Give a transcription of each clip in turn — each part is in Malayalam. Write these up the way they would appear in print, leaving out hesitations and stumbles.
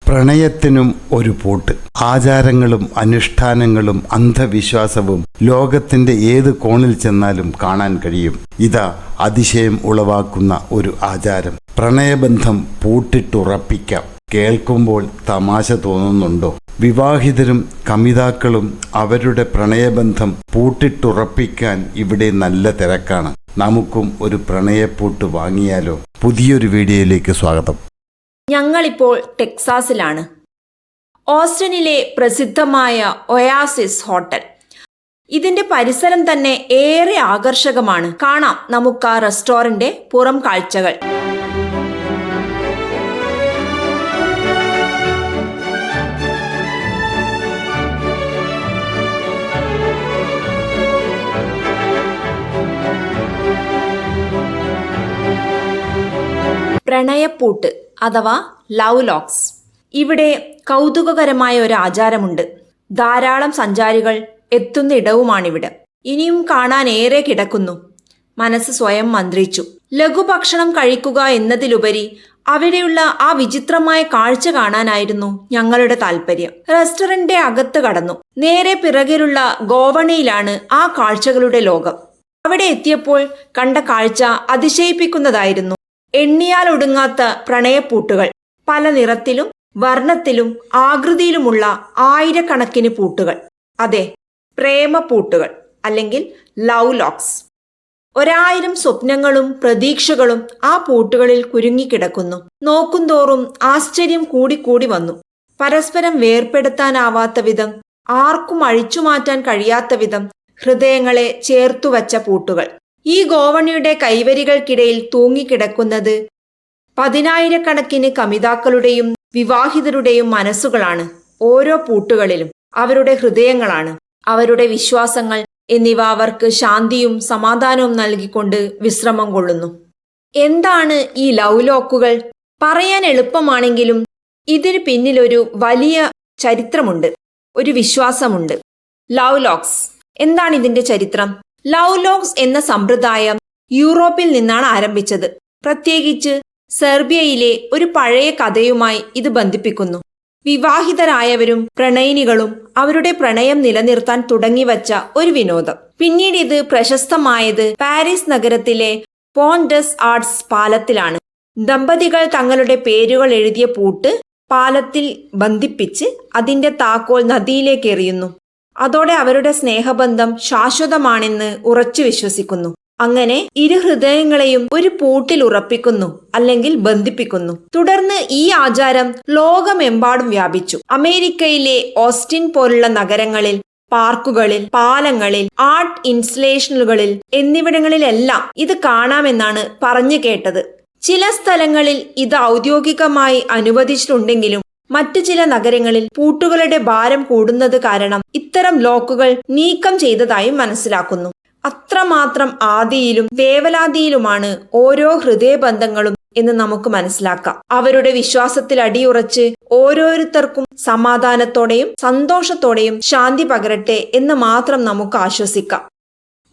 പ്രണയത്തിനും ഒരു പൂട്ട്. ആചാരങ്ങളും അനുഷ്ഠാനങ്ങളും അന്ധവിശ്വാസവും ലോകത്തിന്റെ ഏത് കോണിൽ ചെന്നാലും കാണാൻ കഴിയും. ഇതാ അതിശയം ഉളവാക്കുന്ന ഒരു ആചാരം. പ്രണയബന്ധം പൂട്ടിട്ടുറപ്പിക്കാം. കേൾക്കുമ്പോൾ തമാശ തോന്നുന്നുണ്ടോ? വിവാഹിതരും കമിതാക്കളും അവരുടെ പ്രണയബന്ധം പൂട്ടിട്ടുറപ്പിക്കാൻ ഇവിടെ നല്ല തിരക്കാണ്. നമുക്കും ഒരു പ്രണയപ്പൂട്ട് വാങ്ങിയാലോ? പുതിയൊരു വീഡിയോയിലേക്ക് സ്വാഗതം. ഞങ്ങളിപ്പോൾ ടെക്സാസിലാണ്. ഓസ്റ്റിനിലെ പ്രസിദ്ധമായ ഒയാസിസ് ഹോട്ടൽ. ഇതിന്റെ പരിസരം തന്നെ ഏറെ ആകർഷകമാണ്. കാണാം നമുക്ക് ആ റെസ്റ്റോറന്റ് പുറം കാഴ്ചകൾ. പ്രണയപ്പൂട്ട് അഥവാ ലവ് ലോക്സ്. ഇവിടെ കൗതുകകരമായ ഒരു ആചാരമുണ്ട്. ധാരാളം സഞ്ചാരികൾ എത്തുന്ന ഇടവുമാണിവിടെ. ഇനിയും കാണാൻ ഏറെ കിടക്കുന്നു. മനസ്സ് സ്വയം മന്ത്രിച്ചു. ലഘുഭക്ഷണം കഴിക്കുക എന്നതിലുപരി അവിടെയുള്ള ആ വിചിത്രമായ കാഴ്ച കാണാനായിരുന്നു ഞങ്ങളുടെ താല്പര്യം. റെസ്റ്റോറന്റിന്റെ അകത്ത് കടന്നു. നേരെ പിറകിലുള്ള ഗോവണിയിലാണ് ആ കാഴ്ചകളുടെ ലോകം. അവിടെ എത്തിയപ്പോൾ കണ്ട കാഴ്ച അതിശയിപ്പിക്കുന്നതായിരുന്നു. എണ്ണിയാൽ ഒടുങ്ങാത്ത പ്രണയപ്പൂട്ടുകൾ. പല നിറത്തിലും വർണ്ണത്തിലും ആകൃതിയിലുമുള്ള ആയിരക്കണക്കിന് പൂട്ടുകൾ. അതെ, പ്രേമപ്പൂട്ടുകൾ അല്ലെങ്കിൽ ലവ് ലോക്സ്. 1000 സ്വപ്നങ്ങളും പ്രതീക്ഷകളും ആ പൂട്ടുകളിൽ കുരുങ്ങിക്കിടക്കുന്നു. നോക്കുന്തോറും ആശ്ചര്യം കൂടിക്കൂടി വന്നു. പരസ്പരം വേർപെടുത്താനാവാത്ത വിധം, ആർക്കും അഴിച്ചുമാറ്റാൻ കഴിയാത്ത വിധം ഹൃദയങ്ങളെ ചേർത്തുവച്ച പൂട്ടുകൾ. ഈ ഗോവണിയുടെ കൈവരികൾക്കിടയിൽ തൂങ്ങിക്കിടക്കുന്നത് 10,000കണക്കിന് കമിതാക്കളുടെയും വിവാഹിതരുടെയും മനസ്സുകളാണ്. ഓരോ പൂട്ടുകളിലും അവരുടെ ഹൃദയങ്ങളാണ്, അവരുടെ വിശ്വാസങ്ങൾ എന്നിവ അവർക്ക് ശാന്തിയും സമാധാനവും നൽകിക്കൊണ്ട് വിശ്രമം കൊള്ളുന്നു. എന്താണ് ഈ ലവ് ലോക്കുകൾ? പറയാൻ എളുപ്പമാണെങ്കിലും ഇതിന് പിന്നിലൊരു വലിയ ചരിത്രമുണ്ട്, ഒരു വിശ്വാസമുണ്ട്. ലവ് ലോക്സ് എന്താണ് ഇതിന്റെ ചരിത്രം? ലവ് ലോക്സ് എന്ന സമ്പ്രദായം യൂറോപ്പിൽ നിന്നാണ് ആരംഭിച്ചത്. പ്രത്യേകിച്ച് സെർബിയയിലെ ഒരു പഴയ കഥയുമായി ഇത് ബന്ധിപ്പിക്കുന്നു. വിവാഹിതരായവരും പ്രണയിനികളും അവരുടെ പ്രണയം നിലനിർത്താൻ തുടങ്ങിവച്ച ഒരു വിനോദം. പിന്നീട് ഇത് പ്രശസ്തമായത് പാരീസ് നഗരത്തിലെ പോണ്ട് ഡെസ് ആർട്സ് പാലത്തിലാണ്. ദമ്പതികൾ തങ്ങളുടെ പേരുകൾ എഴുതിയ പൂട്ട് പാലത്തിൽ ബന്ധിപ്പിച്ച് അതിന്റെ താക്കോൽ നദിയിലേക്ക് എറിയുന്നു. അതോടെ അവരുടെ സ്നേഹബന്ധം ശാശ്വതമാണെന്ന് ഉറച്ചു വിശ്വസിക്കുന്നു. അങ്ങനെ ഇരു ഹൃദയങ്ങളെയും ഒരു പൂട്ടിൽ ഉറപ്പിക്കുന്നു അല്ലെങ്കിൽ ബന്ധിപ്പിക്കുന്നു. തുടർന്ന് ഈ ആചാരം ലോകമെമ്പാടും വ്യാപിച്ചു. അമേരിക്കയിലെ ഓസ്റ്റിൻ പോലുള്ള നഗരങ്ങളിൽ, പാർക്കുകളിൽ, പാലങ്ങളിൽ, ആർട്ട് ഇൻസ്റ്റലേഷനുകളിൽ എന്നിവിടങ്ങളിലെല്ലാം ഇത് കാണാമെന്നാണ് പറഞ്ഞു കേട്ടത്. ചില സ്ഥലങ്ങളിൽ ഇത് ഔദ്യോഗികമായി അനുവദിച്ചിട്ടുണ്ടെങ്കിലും മറ്റു ചില നഗരങ്ങളിൽ പൂട്ടുകളുടെ ഭാരം കൂടുന്നത് കാരണം ഇത്തരം ലോക്കുകൾ നീക്കം ചെയ്തതായും മനസ്സിലാക്കുന്നു. അത്രമാത്രം ആദിയിലും വേവലാതിയിലുമാണ് ഓരോ ഹൃദയബന്ധങ്ങളും എന്ന് നമുക്ക് മനസ്സിലാക്കാം. അവരുടെ വിശ്വാസത്തിൽ അടിയുറച്ച് ഓരോരുത്തർക്കും സമാധാനത്തോടെയും സന്തോഷത്തോടെയും ശാന്തി പകരട്ടെ എന്ന് മാത്രം നമുക്ക് ആശ്വസിക്കാം.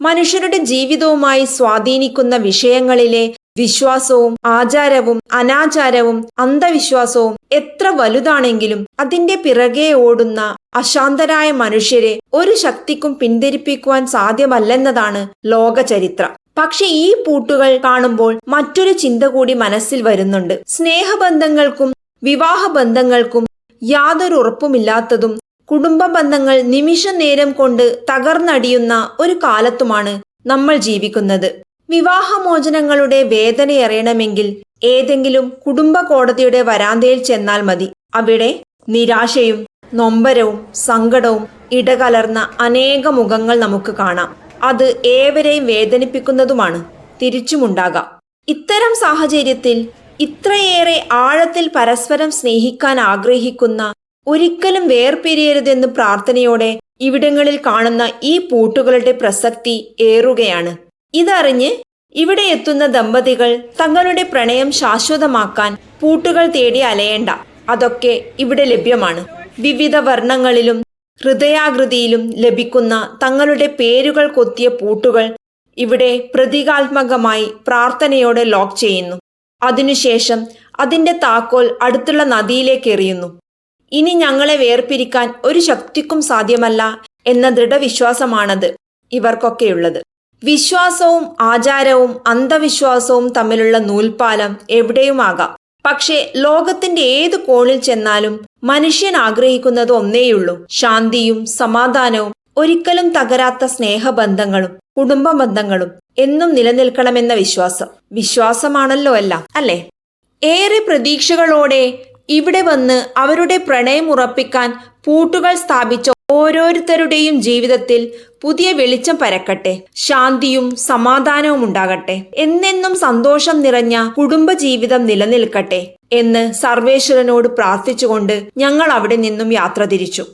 മനുഷ്യരുടെ ജീവിതവുമായി സ്വാധീനിക്കുന്ന വിഷയങ്ങളിലെ വിശ്വാസവും ആചാരവും അനാചാരവും അന്ധവിശ്വാസവും എത്ര വലുതാണെങ്കിലും അതിന്റെ പിറകെ ഓടുന്ന അശാന്തരായ മനുഷ്യരെ ഒരു ശക്തിക്കും പിന്തിരിപ്പിക്കുവാൻ സാധ്യമല്ലെന്നതാണ് ലോക ചരിത്രം. പക്ഷെ ഈ പൂട്ടുകൾ കാണുമ്പോൾ മറ്റൊരു ചിന്ത കൂടി മനസ്സിൽ വരുന്നുണ്ട്. സ്നേഹബന്ധങ്ങൾക്കും വിവാഹബന്ധങ്ങൾക്കും യാതൊരു ഉറപ്പുമില്ലാത്തതും കുടുംബ ബന്ധങ്ങൾ നിമിഷ നേരം കൊണ്ട് തകർന്നടിയുന്ന ഒരു കാലത്തുമാണ് നമ്മൾ ജീവിക്കുന്നത്. വിവാഹമോചനങ്ങളുടെ വേദനയറിയണമെങ്കിൽ ഏതെങ്കിലും കുടുംബ കോടതിയുടെ വരാന്തയിൽ ചെന്നാൽ മതി. അവിടെ നിരാശയും നൊമ്പരവും സങ്കടവും ഇടകലർന്ന അനേക മുഖങ്ങൾ നമുക്ക് കാണാം. അത് ഏവരെയും വേദനിപ്പിക്കുന്നതുമാണ്. തിരിച്ചുമുണ്ടാകാം. ഇത്തരം സാഹചര്യത്തിൽ ഇത്രയേറെ ആഴത്തിൽ പരസ്പരം സ്നേഹിക്കാൻ ആഗ്രഹിക്കുന്ന, ഒരിക്കലും വേർപിരിയരുതെന്ന് പ്രാർത്ഥനയോടെ ഇവിടങ്ങളിൽ കാണുന്ന ഈ പൂട്ടുകളുടെ പ്രസക്തി ഏറുകയാണ്. ഇതറിഞ്ഞ് ഇവിടെ എത്തുന്ന ദമ്പതികൾ തങ്ങളുടെ പ്രണയം ശാശ്വതമാക്കാൻ പൂട്ടുകൾ തേടി അലയേണ്ട. അതൊക്കെ ഇവിടെ ലഭ്യമാണ്. വിവിധ വർണ്ണങ്ങളിലും ഹൃദയാകൃതിയിലും ലഭിക്കുന്ന തങ്ങളുടെ പേരുകൾ കൊത്തിയ പൂട്ടുകൾ ഇവിടെ പ്രതീകാത്മകമായി പ്രാർത്ഥനയോടെ ലോക്ക് ചെയ്യുന്നു. അതിനുശേഷം അതിന്റെ താക്കോൽ അടുത്തുള്ള നദിയിലേക്ക് എറിയുന്നു. ഇനി ഞങ്ങളെ വേർപിരിക്കാൻ ഒരു ശക്തിക്കും സാധ്യമല്ല എന്ന ദൃഢവിശ്വാസമാണത് ഇവർക്കൊക്കെയുള്ളത്. വിശ്വാസവും ആചാരവും അന്ധവിശ്വാസവും തമ്മിലുള്ള നൂൽപ്പാലം എവിടെയുമാകാം. പക്ഷേ ലോകത്തിന്റെ ഏത് കോണിൽ ചെന്നാലും മനുഷ്യൻ ആഗ്രഹിക്കുന്നത് ഒന്നേയുള്ളൂ: ശാന്തിയും സമാധാനവും, ഒരിക്കലും തകരാത്ത സ്നേഹബന്ധങ്ങളും കുടുംബ ബന്ധങ്ങളും എന്നും നിലനിൽക്കണമെന്ന വിശ്വാസമാണല്ലോ എല്ലാം, അല്ലേ? ഏറെ പ്രതീക്ഷകളോടെ ഇവിടെ വന്ന് അവരുടെ പ്രണയം ഉറപ്പിക്കാൻ പൂട്ടുകൾ സ്ഥാപിച്ച ഓരോരുത്തരുടെയും ജീവിതത്തിൽ പുതിയ വെളിച്ചം പരക്കട്ടെ, ശാന്തിയും സമാധാനവും ഉണ്ടാകട്ടെ, എന്നെന്നും സന്തോഷം നിറഞ്ഞ കുടുംബജീവിതം നിലനിൽക്കട്ടെ എന്ന് സർവേശ്വരനോട് പ്രാർത്ഥിച്ചുകൊണ്ട് ഞങ്ങൾ അവിടെ നിന്നും യാത്ര തിരിച്ചു.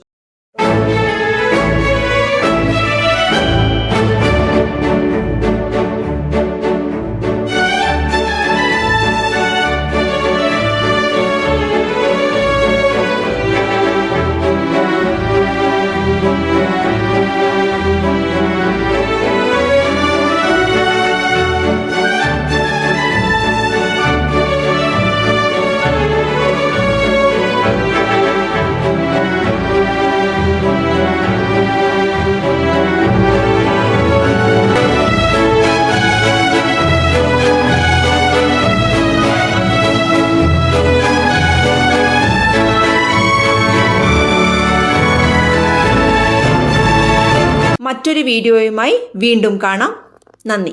മറ്റൊരു വീഡിയോയുമായി വീണ്ടും കാണാം. നന്ദി.